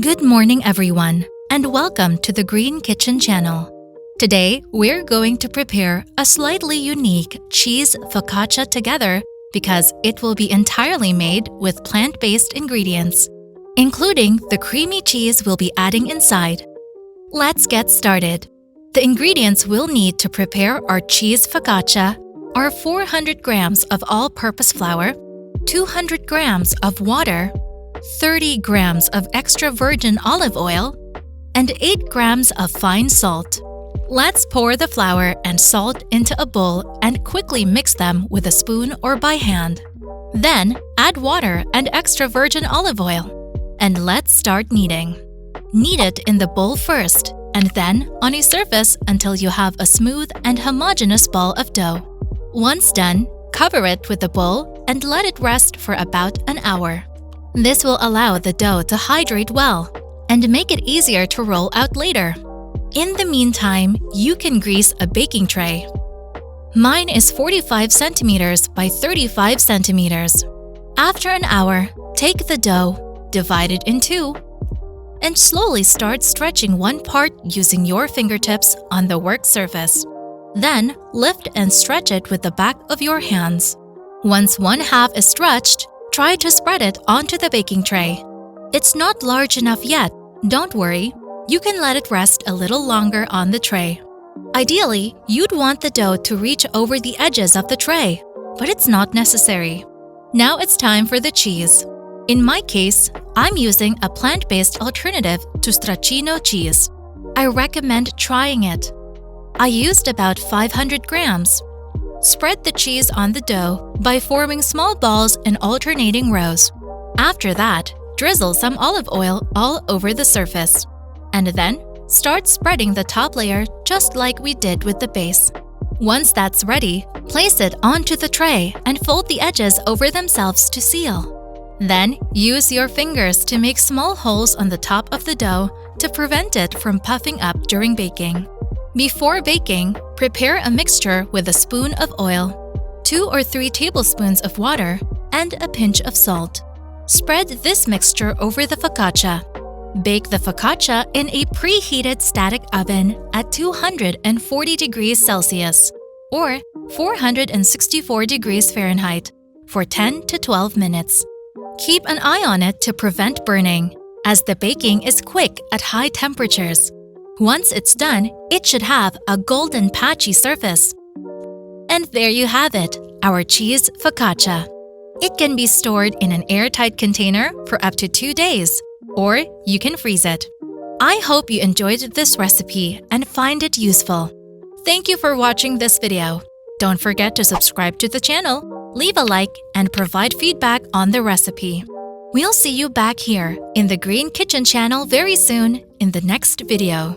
Good morning, everyone, and welcome to the Green Kitchen channel. Today, we're going to prepare a slightly unique cheese focaccia together because it will be entirely made with plant-based ingredients, including the creamy cheese we'll be adding inside. Let's get started. The ingredients we'll need to prepare our cheese focaccia are 400 grams of all-purpose flour, 200 grams of water, 30 grams of extra virgin olive oil, and 8 grams of fine salt. Let's pour the flour and salt into a bowl and quickly mix them with a spoon or by hand. Then, add water and extra virgin olive oil. And let's start kneading. Knead it in the bowl first, and then on a surface until you have a smooth and homogeneous ball of dough. Once done, cover it with the bowl and let it rest for about an hour. This will allow the dough to hydrate well and make it easier to roll out later. In the meantime, you can grease a baking tray. Mine is 45 centimeters by 35 centimeters. After an hour, take the dough, divide it in two, and slowly start stretching one part using your fingertips on the work surface. Then, lift and stretch it with the back of your hands. Once one half is stretched, try to spread it onto the baking tray. It's not large enough yet. Don't worry. You can let it rest a little longer on the tray. Ideally, you'd want the dough to reach over the edges of the tray, but it's not necessary. Now it's time for the cheese. In my case, I'm using a plant-based alternative to stracchino cheese. I recommend trying it. I used about 500 grams. Spread the cheese on the dough by forming small balls in alternating rows. After that, drizzle some olive oil all over the surface. And then, start spreading the top layer just like we did with the base. Once that's ready, place it onto the tray and fold the edges over themselves to seal. Then, use your fingers to make small holes on the top of the dough to prevent it from puffing up during baking. Before baking, prepare a mixture with a spoon of oil, 2 or 3 tablespoons of water, and a pinch of salt. Spread this mixture over the focaccia. Bake the focaccia in a preheated static oven at 240 degrees Celsius or 464 degrees Fahrenheit for 10 to 12 minutes. Keep an eye on it to prevent burning, as the baking is quick at high temperatures. Once it's done, it should have a golden patchy surface. And there you have it, our cheese focaccia. It can be stored in an airtight container for up to 2 days, or you can freeze it. I hope you enjoyed this recipe and find it useful. Thank you for watching this video. Don't forget to subscribe to the channel, leave a like, and provide feedback on the recipe. We'll see you back here in the Green Kitchen channel very soon in the next video.